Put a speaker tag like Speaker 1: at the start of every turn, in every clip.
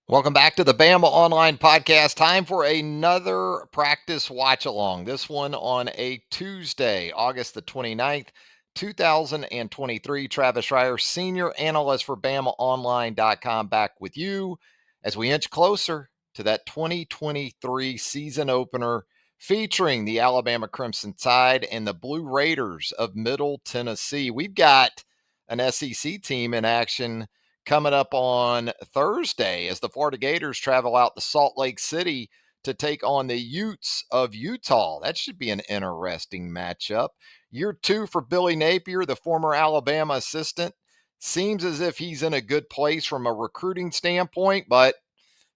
Speaker 1: Welcome back to the Bama Online Podcast. Time for another practice watch along. This one on a Tuesday, August the 29th, 2023. Travis Reier, senior analyst for BamaOnline.com, back with you as we inch closer to that 2023 season opener featuring the Alabama Crimson Tide and the Blue Raiders of Middle Tennessee. We've got an SEC team in action coming up on Thursday as the Florida Gators travel out to Salt Lake City to take on the Utes of Utah. That should be an interesting matchup. Year two for Billy Napier, the former Alabama assistant. Seems as if he's in a good place from a recruiting standpoint, but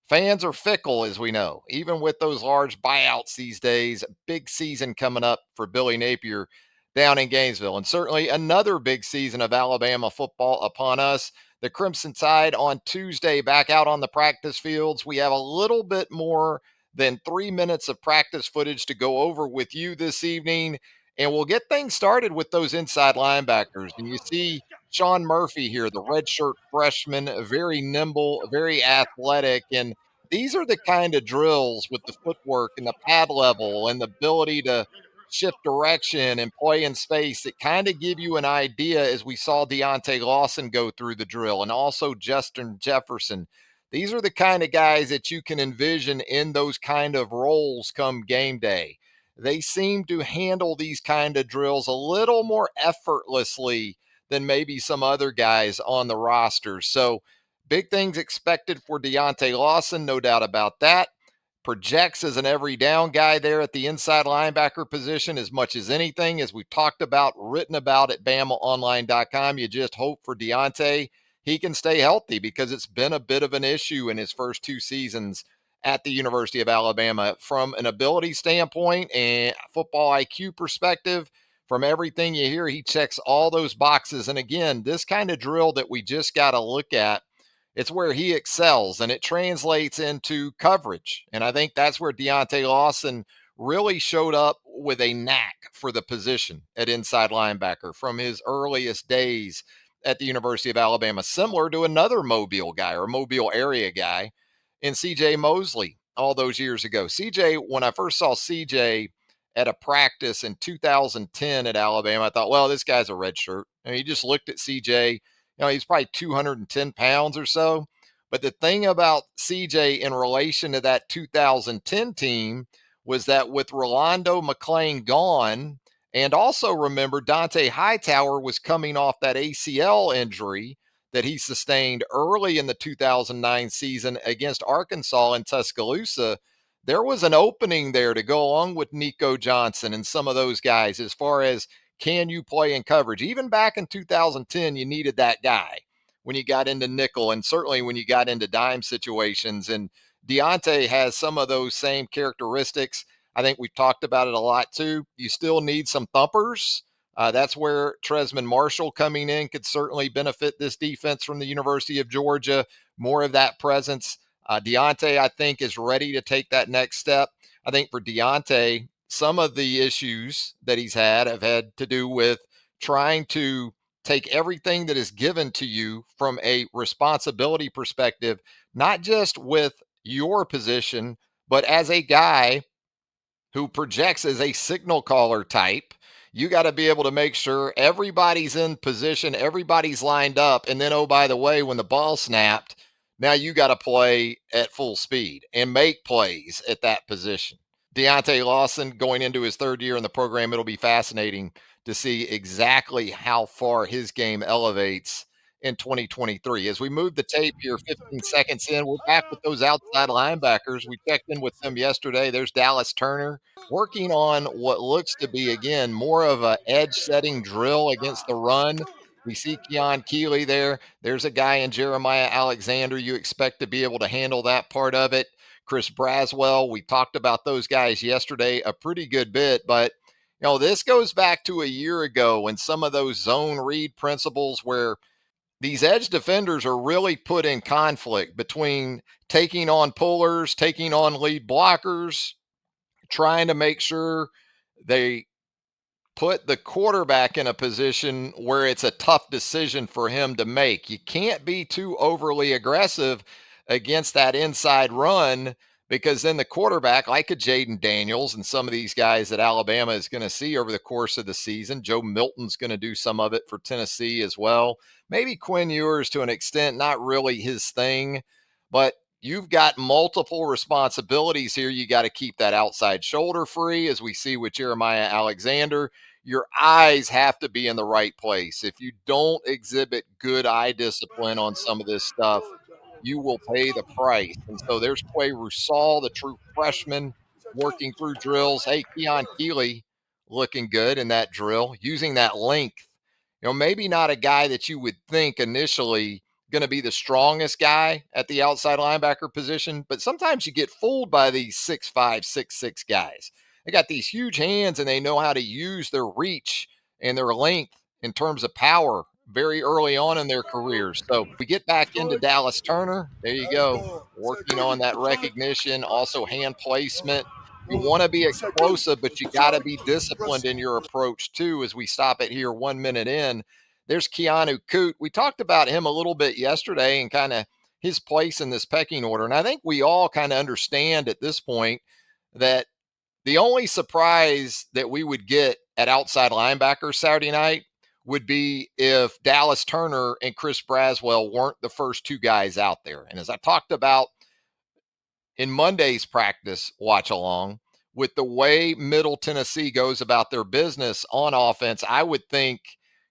Speaker 1: fans are fickle, as we know. Even with those large buyouts these days, big season coming up for Billy Napier down in Gainesville. And certainly another big season of Alabama football upon us. The Crimson Tide on Tuesday back out on the practice fields. We have a little bit more than 3 minutes of practice footage to go over with you this evening. And we'll get things started with those inside linebackers. And you see Sean Murphy here, the redshirt freshman, very nimble, very athletic. And these are the kind of drills with the footwork and the pad level and the ability to shift direction and play in space that kind of give you an idea, as we saw Deontay Lawson go through the drill and also Justin Jefferson. These are the kind of guys that you can envision in those kind of roles come game day. They seem to handle these kind of drills a little more effortlessly than maybe some other guys on the roster. So, big things expected for Deontay Lawson, no doubt about that. Projects as an every down guy there at the inside linebacker position as much as anything, as we've talked about, written about at BamaOnline.com. You just hope for Deontay he can stay healthy because it's been a bit of an issue in his first two seasons at the University of Alabama from an ability standpoint and football IQ perspective. From everything you hear, he checks all those boxes. And again, this kind of drill that we just got to look at, it's where he excels and it translates into coverage. And I think that's where Deontay Lawson really showed up with a knack for the position at inside linebacker from his earliest days at the University of Alabama, similar to another Mobile guy or Mobile area guy in CJ Mosley all those years ago. CJ, when I first saw CJ at a practice in 2010 at Alabama, I thought, well, this guy's a redshirt. I mean, you just looked at CJ, he's probably 210 pounds or so. But the thing about CJ in relation to that 2010 team was that with Rolando McClain gone, and also remember Dante Hightower was coming off that ACL injury that he sustained early in the 2009 season against Arkansas in Tuscaloosa. There was an opening there to go along with Nico Johnson and some of those guys as far as can you play in coverage? Even back in 2010, you needed that guy when you got into nickel and certainly when you got into dime situations. And Deontay has some of those same characteristics. I think we've talked about it a lot too. You still need some thumpers. That's where Tresman Marshall coming in could certainly benefit this defense from the University of Georgia. More of that presence. Deontay, I think, is ready to take that next step. I think for Deontay, some of the issues that he's had have had to do with trying to take everything that is given to you from a responsibility perspective, not just with your position, but as a guy who projects as a signal caller type. You got to be able to make sure everybody's in position, everybody's lined up. And then, oh, by the way, when the ball snapped, now you got to play at full speed and make plays at that position. Deontay Lawson going into his third year in the program, it'll be fascinating to see exactly how far his game elevates in 2023. As we move the tape here, 15 seconds in, we're back with those outside linebackers. We checked in with them yesterday. There's Dallas Turner working on what looks to be, again, more of a edge setting drill against the run. We see Keon Keeley there. There's a guy in Jeremiah Alexander you expect to be able to handle that part of it. Chris Braswell, we talked about those guys yesterday a pretty good bit, but this goes back to a year ago when some of those zone read principles where these edge defenders are really put in conflict between taking on pullers, taking on lead blockers, trying to make sure they put the quarterback in a position where it's a tough decision for him to make. You can't be too overly aggressive against that inside run, because then the quarterback, like a Jaden Daniels and some of these guys that Alabama is going to see over the course of the season, Joe Milton's going to do some of it for Tennessee as well. Maybe Quinn Ewers to an extent, not really his thing, but you've got multiple responsibilities here. You got to keep that outside shoulder free, as we see with Jeremiah Alexander. Your eyes have to be in the right place. If you don't exhibit good eye discipline on some of this stuff, you will pay the price. And so there's Quay Rusall, the true freshman, working through drills. Hey, Keon Keeley looking good in that drill, using that length. Maybe not a guy that you would think initially going to be the strongest guy at the outside linebacker position, but sometimes you get fooled by these 6'5", 6'6" guys. They got these huge hands and they know how to use their reach and their length in terms of power very early on in their careers. So we get back into Dallas Turner. There you go. Working on that recognition, also hand placement. You want to be explosive, but you got to be disciplined in your approach too. As we stop it here 1 minute in, there's Keanu Coote. We talked about him a little bit yesterday and kind of his place in this pecking order. And I think we all kind of understand at this point that the only surprise that we would get at outside linebacker Saturday night would be if Dallas Turner and Chris Braswell weren't the first two guys out there. And as I talked about in Monday's practice watch along, with the way Middle Tennessee goes about their business on offense, I would think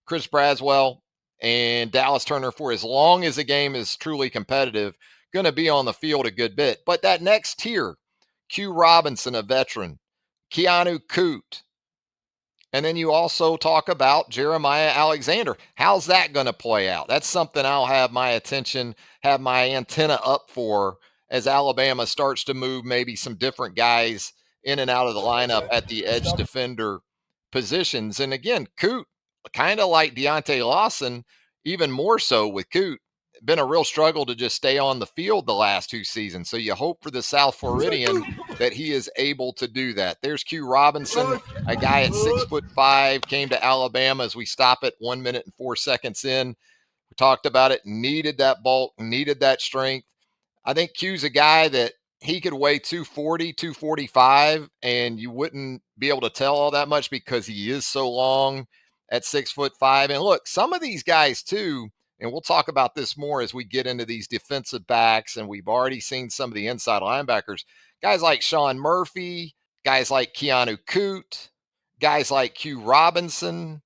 Speaker 1: Chris Braswell and Dallas Turner, for as long as the game is truly competitive, going to be on the field a good bit. But that next tier, Q Robinson, a veteran, Keanu Coote, and then you also talk about Jeremiah Alexander. How's that going to play out? That's something I'll have my attention, have my antenna up for as Alabama starts to move maybe some different guys in and out of the lineup at the edge defender positions. And again, Coote, kind of like Deontay Lawson, even more so with Coote, been a real struggle to just stay on the field the last two seasons. So you hope for the South Floridian that he is able to do that. There's Q Robinson, a guy at 6'5", came to Alabama as we stop it 1 minute and 4 seconds in. We talked about it, needed that bulk, needed that strength. I think Q's a guy that he could weigh 240, 245, and you wouldn't be able to tell all that much because he is so long at 6'5". And look, some of these guys too, and we'll talk about this more as we get into these defensive backs, and we've already seen some of the inside linebackers. Guys like Sean Murphy, guys like Keanu Coote, guys like Q Robinson,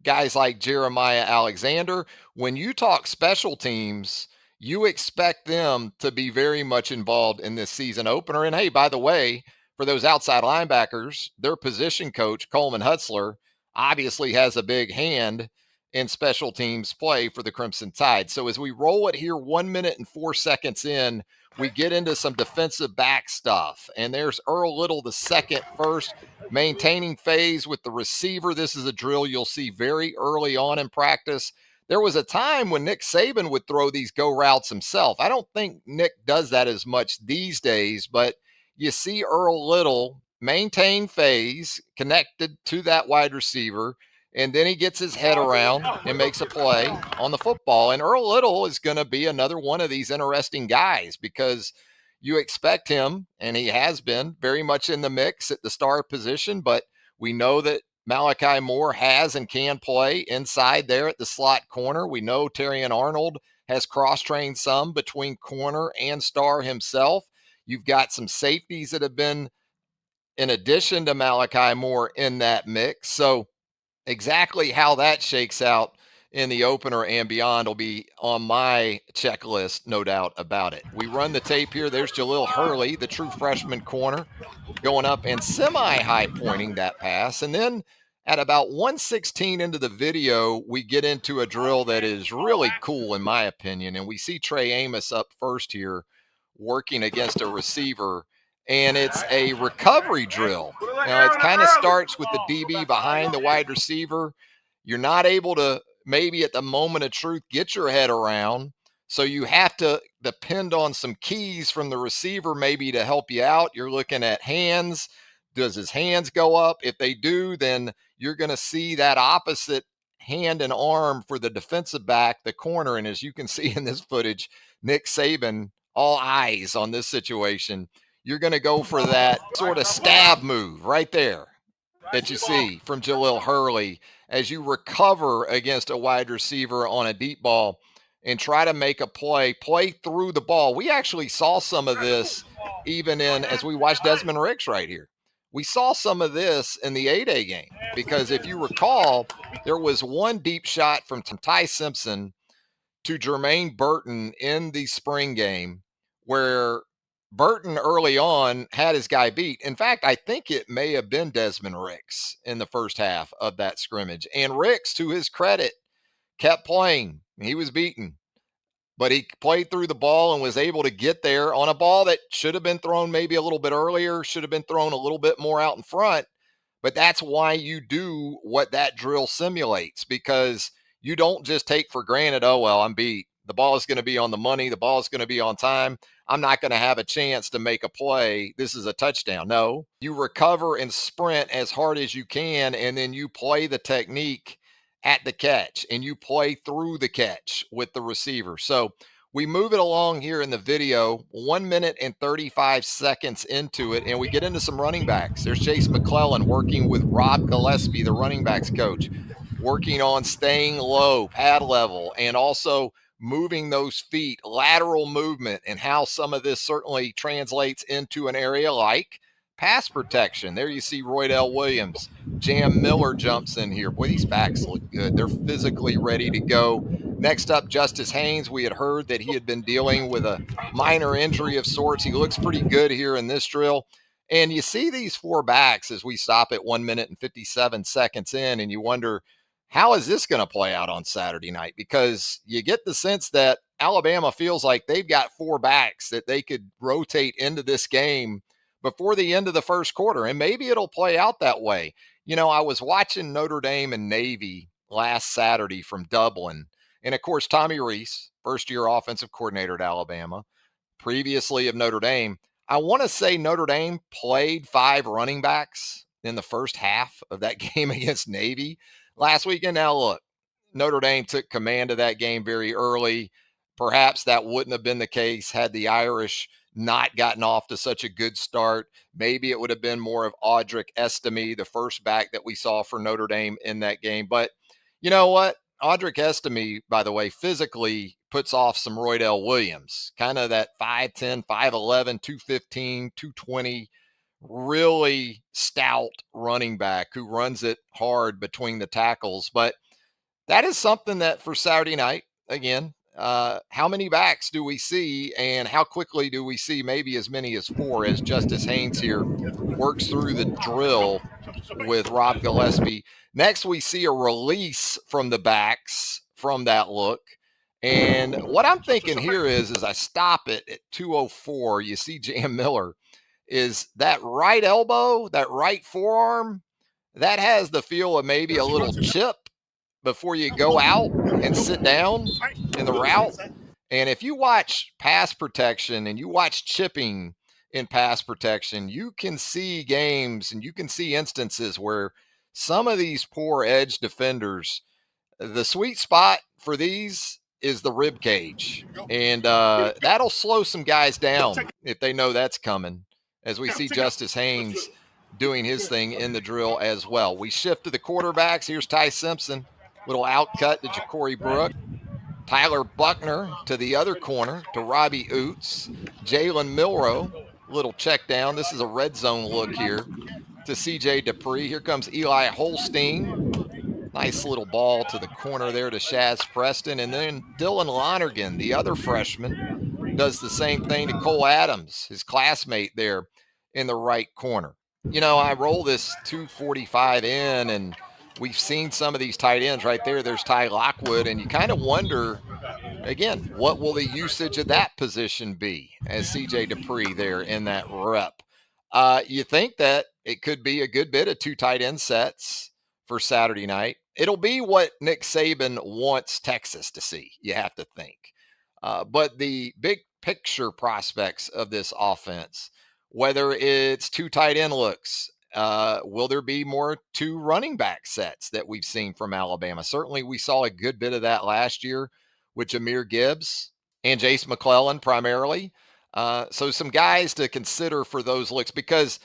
Speaker 1: guys like Jeremiah Alexander. When you talk special teams, you expect them to be very much involved in this season opener. And hey, by the way, for those outside linebackers, their position coach, Coleman Hutzler, obviously has a big hand in special teams play for the Crimson Tide. So as we roll it here 1 minute and 4 seconds in, we get into some defensive back stuff. And there's Earl Little, the second first, maintaining phase with the receiver. This is a drill you'll see very early on in practice. There was a time when Nick Saban would throw these go routes himself. I don't think Nick does that as much these days, but you see Earl Little maintain phase connected to that wide receiver, and then he gets his head around and makes a play on the football. And Earl Little is going to be another one of these interesting guys because you expect him, and he has been very much in the mix at the star position, but we know that Malachi Moore has and can play inside there at the slot corner. We know Terrion Arnold has cross-trained some between corner and star himself. You've got some safeties that have been, in addition to Malachi Moore, in that mix. So exactly how that shakes out in the opener and beyond will be on my checklist, no doubt about it. We run the tape here. There's Jalil Hurley, the true freshman corner, going up and semi-high pointing that pass. And then at about 116 into the video, we get into a drill that is really cool, in my opinion. And we see Trey Amos up first here working against a receiver. And it's a recovery drill. Now, it kind of starts with the DB behind the wide receiver. You're not able to, maybe at the moment of truth, get your head around. So you have to depend on some keys from the receiver maybe to help you out. You're looking at hands. Does his hands go up? If they do, then you're going to see that opposite hand and arm for the defensive back, the corner. And as you can see in this footage, Nick Saban all eyes on this situation. You're going to go for that sort of stab move right there that you see from Jalil Hurley as you recover against a wide receiver on a deep ball and try to make a play through the ball. We actually saw some of this even as we watched Desmond Ricks right here. We saw some of this in the A-Day game because if you recall, there was one deep shot from Ty Simpson to Jermaine Burton in the spring game where Burton early on had his guy beat. In fact, I think it may have been Desmond Ricks in the first half of that scrimmage. And Ricks, to his credit, kept playing. He was beaten, but he played through the ball and was able to get there on a ball that should have been thrown maybe a little bit earlier, should have been thrown a little bit more out in front. But that's why you do what that drill simulates, because you don't just take for granted, oh, well, I'm beat. The ball is going to be on the money. The ball is going to be on time. I'm not going to have a chance to make a play. This is a touchdown. No, you recover and sprint as hard as you can, and then you play the technique at the catch and you play through the catch with the receiver. So we move it along here in the video, 1 minute and 35 seconds into it, and we get into some running backs. There's Chase McClellan working with Rob Gillespie, the running backs coach, working on staying low, pad level, and also moving those feet, lateral movement, and how some of this certainly translates into an area like pass protection. There you see Roydell Williams. Jam Miller jumps in here. Boy, these backs look good. They're physically ready to go. Next up, Justice Haynes. We had heard that he had been dealing with a minor injury of sorts. He looks pretty good here in this drill. And you see these four backs as we stop at 1 minute and 57 seconds in, and you wonder, how is this going to play out on Saturday night? Because you get the sense that Alabama feels like they've got four backs that they could rotate into this game before the end of the first quarter, and maybe it'll play out that way. You know, I was watching Notre Dame and Navy last Saturday from Dublin, and of course, Tommy Rees, first-year offensive coordinator at Alabama, previously of Notre Dame. I want to say Notre Dame played five running backs in the first half of that game against Navy last weekend. Now, look, Notre Dame took command of that game very early. Perhaps that wouldn't have been the case had the Irish not gotten off to such a good start. Maybe it would have been more of Audric Estime, the first back that we saw for Notre Dame in that game. But you know what? Audric Estime, by the way, physically puts off some Roydell Williams, kind of that 5'10", 5'11", 215, 220, really stout running back who runs it hard between the tackles. But that is something that for Saturday night, again, how many backs do we see and how quickly do we see maybe as many as four as Justice Haynes here works through the drill with Rob Gillespie. Next, we see a release from the backs from that look. And what I'm thinking here is, as I stop it at 2:04, you see Jam Miller, is that right elbow, that right forearm, that has the feel of maybe a little chip before you go out and sit down in the route. And if you watch pass protection and you watch chipping in pass protection, you can see games and you can see instances where some of these poor edge defenders, the sweet spot for these is the rib cage. And that'll slow some guys down if they know that's coming, as we see Justice Haynes doing his thing in the drill as well. We shift to the quarterbacks. Here's Ty Simpson. Little outcut to Ja'Cory Brook. Tyler Buckner to the other corner to Robbie Oots. Jalen Milrow, little check down. This is a red zone look here to CJ Dupree. Here comes Eli Holstein. Nice little ball to the corner there to Shaz Preston. And then Dylan Lonergan, the other freshman, does the same thing to Cole Adams, his classmate there in the right corner. You know, I roll this 245 in, and we've seen some of these tight ends right there. There's Ty Lockwood, and you kind of wonder, again, what will the usage of that position be as CJ Dupree there in that rep? You think that it could be a good bit of two tight end sets for Saturday night. It'll be what Nick Saban wants Texas to see, you have to think. But the big picture prospects of this offense, whether it's two tight end looks, will there be more two running back sets that we've seen from Alabama? Certainly we saw a good bit of that last year with Jahmyr Gibbs and Jace McClellan primarily. So some guys to consider for those looks because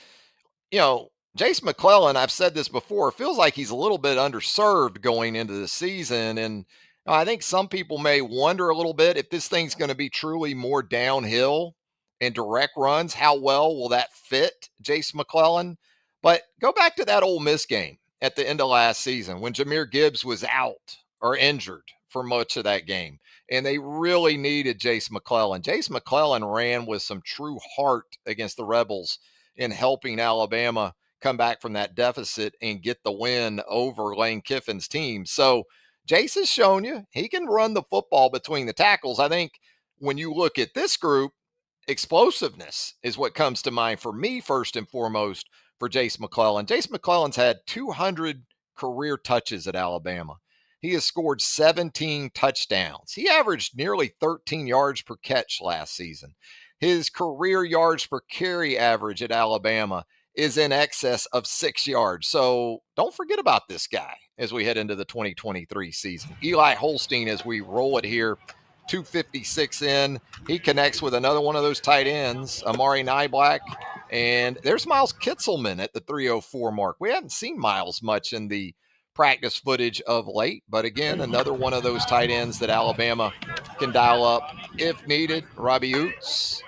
Speaker 1: Jace McClellan, I've said this before, feels like he's a little bit underserved going into the season. And I think some people may wonder a little bit if this thing's going to be truly more downhill and direct runs. How well will that fit Jace McClellan? But go back to that Ole Miss game at the end of last season when Jahmyr Gibbs was out or injured for much of that game. And they really needed Jace McClellan. Jace McClellan ran with some true heart against the Rebels in helping Alabama come back from that deficit and get the win over Lane Kiffin's team. So Jace has shown you he can run the football between the tackles. I think when you look at this group, explosiveness is what comes to mind for me first and foremost for Jace McClellan. Jace McClellan's had 200 career touches at Alabama. He has scored 17 touchdowns. He averaged nearly 13 yards per catch last season. His career yards per carry average at Alabama is in excess of 6 yards. So don't forget about this guy as we head into the 2023 season. Eli Holstein, as we roll it here, 256 in. He connects with another one of those tight ends, Amari Nyblack. And there's Miles Kitzelman at the 304 mark. We haven't seen Miles much in the practice footage of late, but again, another one of those tight ends that Alabama can dial up if needed. Robbie Oots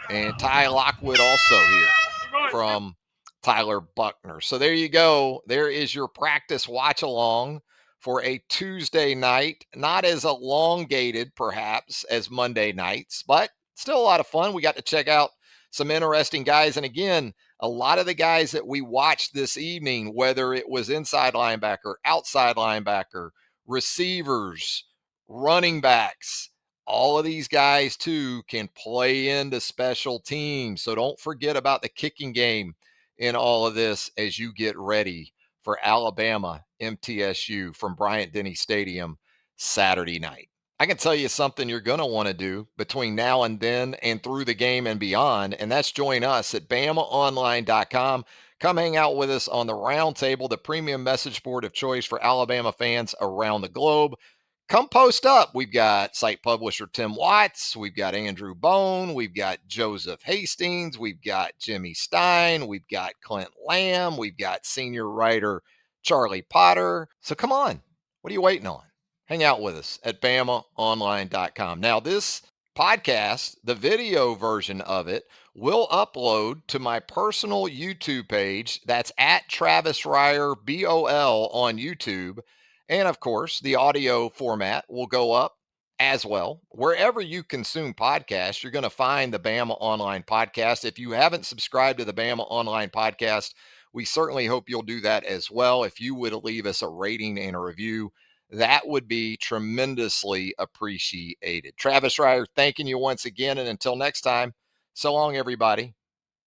Speaker 1: and Ty Lockwood also here from Tyler Buckner. So there you go. There is your practice watch along for a Tuesday night. Not as elongated, perhaps, as Monday nights, but still a lot of fun. We got to check out some interesting guys. And again, a lot of the guys that we watched this evening, whether it was inside linebacker, outside linebacker, receivers, running backs, all of these guys too can play into special teams. So don't forget about the kicking game in all of this as you get ready for Alabama MTSU from Bryant-Denny Stadium Saturday night. I can tell you something you're going to want to do between now and then and through the game and beyond, and that's join us at BamaOnline.com. Come hang out with us on the Roundtable, the premium message board of choice for Alabama fans around the globe. Come post up. We've got site publisher Tim Watts. We've got Andrew Bone. We've got Joseph Hastings. We've got Jimmy Stein. We've got Clint Lamb. We've got senior writer Charlie Potter. So come on. What are you waiting on? Hang out with us at BamaOnline.com. Now, this podcast, the video version of it, will upload to my personal YouTube page. That's at Travis Reier, BOL on YouTube. And of course, the audio format will go up as well. Wherever you consume podcasts, you're going to find the Bama Online Podcast. If you haven't subscribed to the Bama Online Podcast, we certainly hope you'll do that as well. If you would leave us a rating and a review, that would be tremendously appreciated. Travis Reier, thanking you once again. And until next time, so long, everybody.